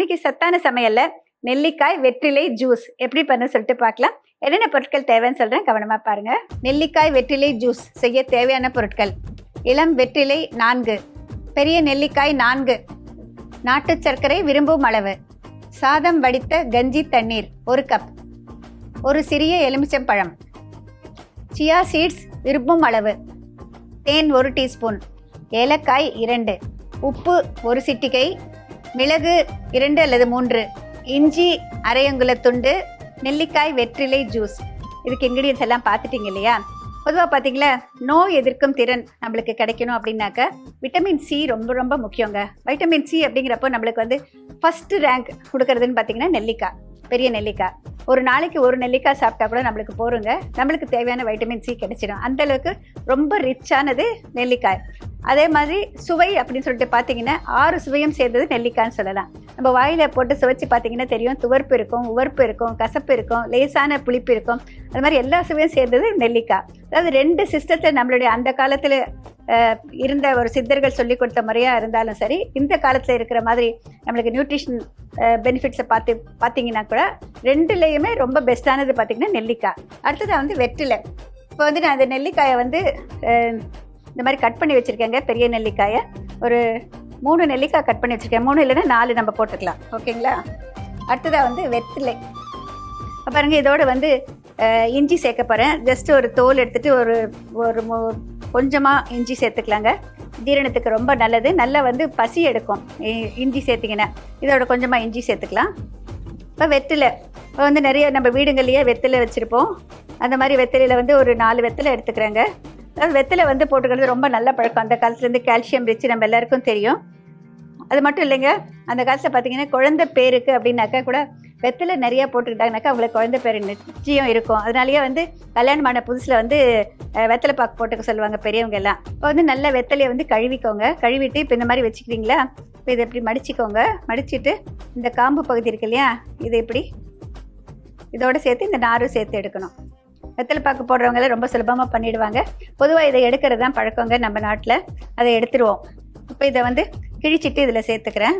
இன்னைக்கு சத்தான சமையல்ல நெல்லிக்காய் வெற்றிலை ஜூஸ் எப்படி பண்ண சொல்லிட்டு பார்க்கலாம். என்னென்ன பொருட்கள் தேவைன்னு சொல்றேன், கவனமா பாருங்க. நெல்லிக்காய் வெற்றிலை ஜூஸ் செய்ய தேவையான பொருட்கள்: இளம் வெற்றிலை 4, பெரிய நெல்லிக்காய் 4, நாட்டு சர்க்கரை விரும்பும் அளவு, சாதம் வடித்த கஞ்சி தண்ணீர் 1 கப், ஒரு சிறிய எலுமிச்சம்பழம், சியா சீட்ஸ் விரும்பும் அளவு, தேன் 1 டீஸ்பூன், ஏலக்காய் 2, உப்பு 1 சிட்டிகை, மிளகு 2 அல்லது 3, இஞ்சி அரை அங்குல துண்டு, நெல்லிக்காய் வெற்றிலை ஜூஸ். இதுக்கு இன்க்ரீடியன்ஸ் எல்லாம் பார்த்துட்டீங்க இல்லையா? பொதுவாக பார்த்தீங்களா, நோய் எதிர்க்கும் திறன் நம்மளுக்கு கிடைக்கணும் அப்படின்னாக்க விட்டமின் சி ரொம்ப ரொம்ப முக்கியங்க. வைட்டமின் சி அப்படிங்கிறப்போ நம்மளுக்கு ஃபஸ்ட்டு ரேங்க் கொடுக்கறதுன்னு பார்த்தீங்கன்னா நெல்லிக்காய், பெரிய நெல்லிக்காய். ஒரு நாளைக்கு 1 நெல்லிக்காய் சாப்பிட்டா கூட நம்மளுக்கு போருங்க, நம்மளுக்கு தேவையான வைட்டமின் சி கிடைச்சிடும். அந்தளவுக்கு ரொம்ப ரிச்சானது நெல்லிக்காய். அதே மாதிரி சுவை அப்படின்னு சொல்லிட்டு பார்த்தீங்கன்னா 6 சுவையும் சேர்ந்தது நெல்லிக்காய்ன்னு சொல்லலாம். நம்ம வாயில் போட்டு சுவைச்சு பார்த்தீங்கன்னா தெரியும், துவர்ப்பு இருக்கும், உவர்ப்பு இருக்கும், கசப்பு இருக்கும், லேசான புளிப்பு இருக்கும். அது மாதிரி எல்லா சுவையும் சேர்ந்தது நெல்லிக்காய். அதாவது 2 சிஸ்டத்தில் நம்மளுடைய அந்த காலத்தில் இருந்த ஒரு சித்தர்கள் சொல்லி கொடுத்த முறையாக இருந்தாலும் சரி, இந்த காலத்தில் இருக்கிற மாதிரி நம்மளுக்கு நியூட்ரிஷன் பெனிஃபிட்ஸை பார்த்தீங்கன்னா கூட 2லேயுமே ரொம்ப பெஸ்ட்டானது பார்த்திங்கன்னா நெல்லிக்காய். அடுத்தது வெற்றிலை. இப்போ நான் அந்த நெல்லிக்காயை இந்த மாதிரி கட் பண்ணி வச்சுருக்கேங்க. பெரிய நெல்லிக்காயை ஒரு 3 நெல்லிக்காய் கட் பண்ணி வச்சுருக்கேன். 3 இல்லைன்னா 4 நம்ம போட்டுக்கலாம், ஓகேங்களா? அடுத்ததாக வெற்றிலை. பாருங்க, இதோட இஞ்சி சேர்க்க போகிறேன். ஜஸ்ட் ஒரு தோல் எடுத்துகிட்டு ஒரு கொஞ்சமாக இஞ்சி சேர்த்துக்கலாங்க. ஜீரணத்துக்கு ரொம்ப நல்லது. நல்லா பசி எடுக்கும் இஞ்சி சேர்த்திங்கன்னா. இதோட கொஞ்சமாக இஞ்சி சேர்த்துக்கலாம். இப்போ வெற்றிலை. இப்போ நிறைய நம்ம வீடுங்கள்லேயே வெற்றிலை வச்சுருப்போம். அந்த மாதிரி வெற்றிலையில் ஒரு 4 வெற்றிலை எடுத்துக்கிறேங்க. அதாவது வெற்றிலை போட்டுக்கிறது ரொம்ப நல்ல பழக்கம். அந்த காலத்துலேருந்து கால்சியம் ரிச்சு நம்ம எல்லாருக்கும் தெரியும். அது மட்டும் இல்லைங்க, அந்த காலத்தில் பார்த்தீங்கன்னா குழந்தை பேருக்கு அப்படின்னாக்கா கூட வெற்றிலை நிறையா போட்டுக்கிட்டாங்கனாக்கா அவங்களுக்கு குழந்தை பேர் நிச்சயம் இருக்கும். அதனாலேயே கல்யாணமான புதுசில் வெற்றிலை பாக்கு போட்டுக்க சொல்லுவாங்க பெரியவங்க எல்லாம். இப்போ நல்ல வெற்றிலையை கழுவிக்கோங்க. கழுவிட்டு இப்போ இந்த மாதிரி வச்சுக்கிறீங்களா, இப்போ இதை இப்படி மடிச்சிக்கோங்க. மடிச்சுட்டு இந்த காம்பு பகுதி இருக்கு இல்லையா, இது இப்படி இதோடு சேர்த்து இந்த நாரும் சேர்த்து எடுக்கணும். வெத்தலை பாக்கு போடுறவங்களாம் ரொம்ப சுலபமாக பண்ணிவிடுவாங்க. பொதுவாக இதை எடுக்கிறது தான் பழக்கங்க நம்ம நாட்டில். அதை எடுத்துருவோம். இப்போ இதை கிழிச்சிட்டு இதில் சேர்த்துக்கிறேன்.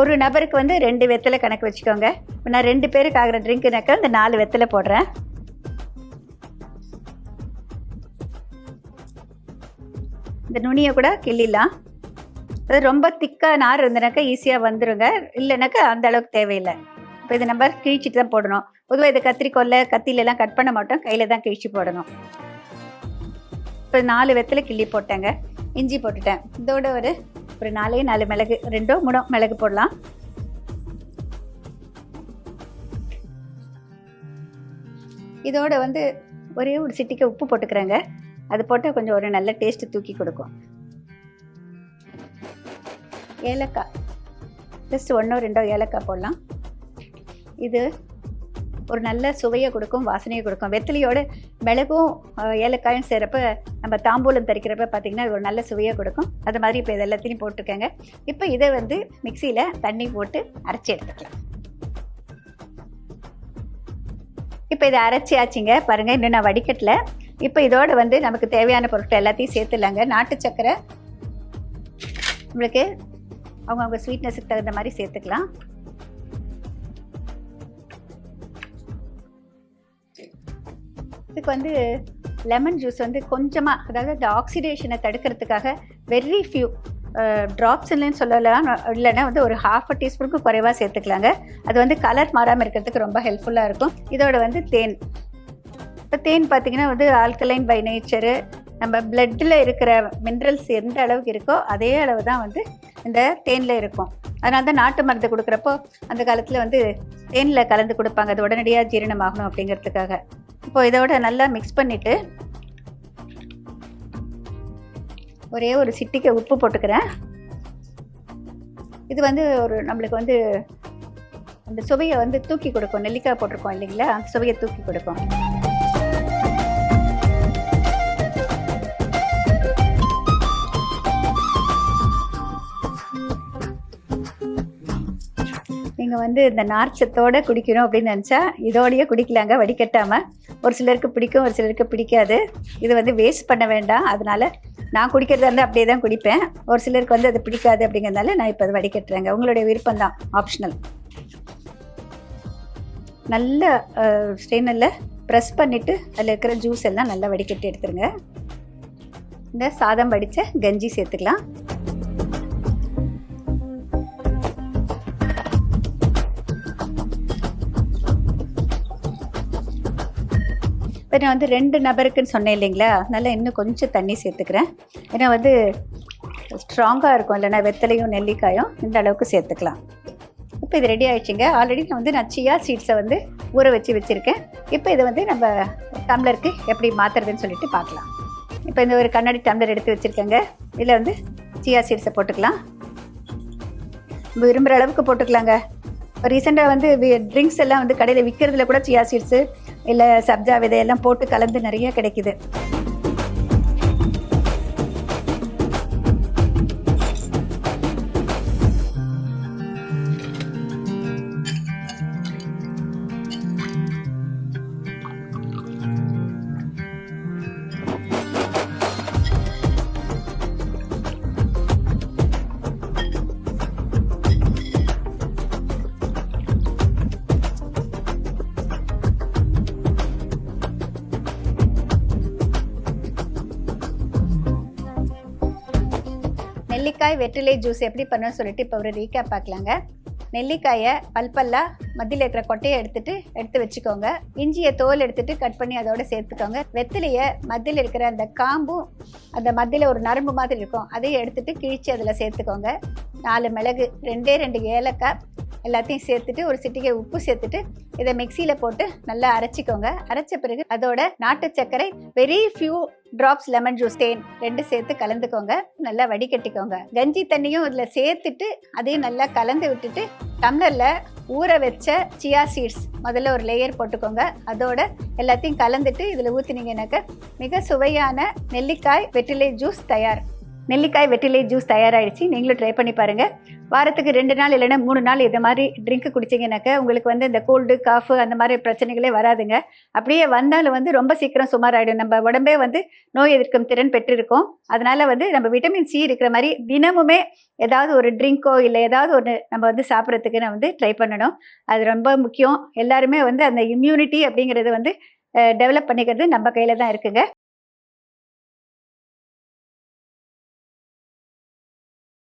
ஒரு நபருக்கு 2 வெத்தலை கணக்கு வச்சுக்கோங்க. இப்போ நான் 2 பேருக்கு ஆகிற ட்ரிங்க்குனாக்கா இந்த 4 வெத்தலை போடுறேன். இந்த நுனியை கூட கிள்ளிடலாம். அது ரொம்ப திக்காக நார் இருந்தனாக்கா ஈஸியாக வந்துடுங்க. இல்லைனாக்கா அந்த அளவுக்கு தேவையில்லை. இப்போ இதை நம்ம கிழிச்சிட்டு தான் போடணும். பொதுவாக இதை கத்தியிலலாம் கட் பண்ண மாட்டோம், கையில் தான் கிழிச்சு போடணும். இப்போ 4 வெத்தலை கிள்ளி போட்டேங்க. இஞ்சி போட்டுட்டேன். இதோட ஒரு 4 மிளகு, 2 3 மிளகு போடலாம். இதோட ஒரே ஒரு சிட்டிக்கு உப்பு போட்டுக்கிறேங்க. அது போட்டால் கொஞ்சம் ஒரு நல்ல டேஸ்ட்டு தூக்கி கொடுக்கும். ஏலக்காய் ஜஸ்ட் 1 2 ஏலக்காய் போடலாம். இது ஒரு நல்ல சுவையை கொடுக்கும், வாசனையை கொடுக்கும். வெத்திலையோட மிளகும் ஏலக்காயும் சேரப்போ நம்ம தாம்பூலம் தரிக்கிறப்ப பார்த்திங்கன்னா ஒரு நல்ல சுவையை கொடுக்கும். அது மாதிரி இப்போ இது எல்லாத்தையும் போட்டிருக்கேங்க. இப்போ இதை மிக்சியில் தண்ணி போட்டு அரைச்சி எடுத்துக்கலாம். இப்போ இதை அரைச்சியாச்சுங்க. பாருங்கள், இன்னும் நான் வடிகட்டில். இப்போ இதோட நமக்கு தேவையான பொருட்கள் எல்லாத்தையும் சேர்த்துலாங்க. நாட்டு சர்க்கரை நம்மளுக்கு அவங்க ஸ்வீட்னஸுக்கு தகுந்த மாதிரி சேர்த்துக்கலாம். இதுக்கு லெமன் ஜூஸ் கொஞ்சமாக, அதாவது அந்த ஆக்சிடேஷனை தடுக்கிறதுக்காக வெரி ஃபியூ ட்ராப்ஸ் இல்லைன்னு சொல்லலாம். இல்லைன்னா ஒரு 1/2 டீஸ்பூனுக்கு குறைவாக சேர்த்துக்கலாங்க. அது கலர் மாறாமல் இருக்கிறதுக்கு ரொம்ப ஹெல்ப்ஃபுல்லாக இருக்கும். இதோட தேன். இப்போ தேன் பார்த்திங்கன்னா ஆல்கலைன் பை நேச்சரு. நம்ம பிளட்டில் இருக்கிற மினரல்ஸ் எந்த அளவுக்கு இருக்கோ அதே அளவு தான் இந்த தேனில் இருக்கும். அதனால தான் நாட்டு மருந்து கொடுக்குறப்போ அந்த காலத்தில் தேனில் கலந்து கொடுப்பாங்க, அது உடனடியாக ஜீரணமாகணும் அப்படிங்கிறதுக்காக. இப்போ இதோட நல்லா மிக்ஸ் பண்ணிவிட்டு ஒரே ஒரு சிட்டிக்கு உப்பு போட்டுக்கிறேன். இது ஒரு நம்மளுக்கு அந்த சுவையை தூக்கி கொடுக்கும். நெல்லிக்காய் போட்டிருக்கோம் இல்லைங்களா, அந்த சுவையை தூக்கி கொடுக்கும். நீங்கள் நீங்கள் வந்து இந்த நார்ச்சத்தோடு குடிக்கணும் அப்படின்னு நினச்சா இதோடையே குடிக்கலாங்க, வடிகட்டாமல். ஒரு சிலருக்கு பிடிக்கும், ஒரு சிலருக்கு பிடிக்காது. இது வந்து வேஸ்ட் பண்ண வேண்டாம். அதனால் நான் குடிக்கிறதா இருந்தால் அப்படியே தான் குடிப்பேன். ஒரு சிலருக்கு வந்து அது பிடிக்காது அப்படிங்கிறதுனால நான் இப்போ அதை வடிகட்டுறேங்க. உங்களுடைய விருப்பம் தான், ஆப்ஷனல். நல்ல ஸ்ட்ரெயினரில் ப்ரெஸ் பண்ணிவிட்டு அதில் இருக்கிற ஜூஸ் எல்லாம் நல்லா வடிகட்டி எடுத்துருங்க. இந்த சாதம் வடித்த கஞ்சி சேர்த்துக்கலாம். இப்போ நான் வந்து 2 நபருக்குன்னு சொன்னேன் இல்லைங்களா, அதனால் இன்னும் கொஞ்சம் தண்ணி சேர்த்துக்கிறேன். ஏன்னா வந்து ஸ்ட்ராங்காக இருக்கும் இல்லைனா வெத்தலையும் நெல்லிக்காயும் இந்த அளவுக்கு சேர்த்துக்கலாம். இப்போ இது ரெடி ஆகிடுச்சிங்க. ஆல்ரெடி நான் சியா சீட்ஸை வந்து ஊற வச்சுருக்கேன். இப்போ இதை வந்து நம்ம டம்ளருக்கு எப்படி மாற்றுறதுன்னு சொல்லிட்டு பார்க்கலாம். இப்போ இந்த ஒரு கண்ணாடி டம்ளர் எடுத்து வச்சுருக்கேங்க. இதில் வந்து சியா சீட்ஸை போட்டுக்கலாம். விரும்புகிற அளவுக்கு போட்டுக்கலாங்க. இப்போ ரீசெண்டாக வந்து ட்ரிங்க்ஸ் எல்லாம் வந்து கடையில் விற்கிறதுல கூட சியா சீட்ஸு இல்லை சப்ஜா விதையெல்லாம் போட்டு கலந்து நிறைய கிடைக்குது. நெல்லிக்காய் வெற்றிலை ஜூஸ் எப்படி பண்ணணும்னு சொல்லிட்டு இப்போ ஒரு ரீகேப் பார்க்கலாங்க. நெல்லிக்காயை பல்பல்லாக மத்தியில் இருக்கிற கொட்டையை எடுத்து வச்சுக்கோங்க. இஞ்சியை தோல் எடுத்துட்டு கட் பண்ணி அதோட சேர்த்துக்கோங்க. வெத்திலையை மத்தியில் இருக்கிற அந்த காம்பும் அந்த மத்தியில் ஒரு நரம்பு மாதிரி இருக்கும், அதையும் எடுத்துட்டு கிழிச்சு அதில் சேர்த்துக்கோங்க. 4 மிளகு, 2 ஏலக்காய் எல்லாத்தையும் சேர்த்துட்டு ஒரு சிட்டிகை உப்பு சேர்த்துட்டு இதை மிக்சியில் போட்டு நல்லா அரைச்சிக்கோங்க. அரைச்ச பிறகு அதோட நாட்டு சர்க்கரை, very few drops lemon juice, தேன் 2 சேர்த்து கலந்துக்கோங்க. நல்லா வடிகட்டிக்கோங்க. கஞ்சி தண்ணியும் இதில் சேர்த்துட்டு அதையும் நல்லா கலந்து விட்டுட்டு டம்ளரில் ஊற வச்ச சியா சீட்ஸ் முதல்ல ஒரு லேயர் போட்டுக்கோங்க. அதோட எல்லாத்தையும் கலந்துட்டு இதில் ஊற்றினீங்கன்னாக்க மிக சுவையான நெல்லிக்காய் வெற்றிலை ஜூஸ் தயார். நெல்லிக்காய் வெற்றிலை ஜூஸ் தயாராகிடுச்சு. நீங்களும் ட்ரை பண்ணி பாருங்கள். வாரத்துக்கு 2 நாள் இல்லைன்னா 3 நாள் இதை மாதிரி ட்ரிங்க் குடிச்சிங்கனாக்க உங்களுக்கு வந்து இந்த கோல்டு காஃபு அந்த மாதிரி பிரச்சனைகளே வராதுங்க. அப்படியே வந்தாலும் வந்து ரொம்ப சீக்கிரம் சுமாராகிடும். நம்ம உடம்பே வந்து நோய் எதிர்க்கும் திறன் பெற்றிருக்கோம். அதனால் வந்து நம்ம விட்டமின் சி இருக்கிற மாதிரி தினமுமே ஏதாவது ஒரு ட்ரிங்க்கோ இல்லை ஏதாவது ஒன்று நம்ம வந்து சாப்பிட்றதுக்கு நான் வந்து ட்ரை பண்ணணும். அது ரொம்ப முக்கியம். எல்லாருமே வந்து அந்த இம்யூனிட்டி அப்படிங்கிறது வந்து டெவலப் பண்ணிக்கிறது நம்ம கையில் தான் இருக்குங்க.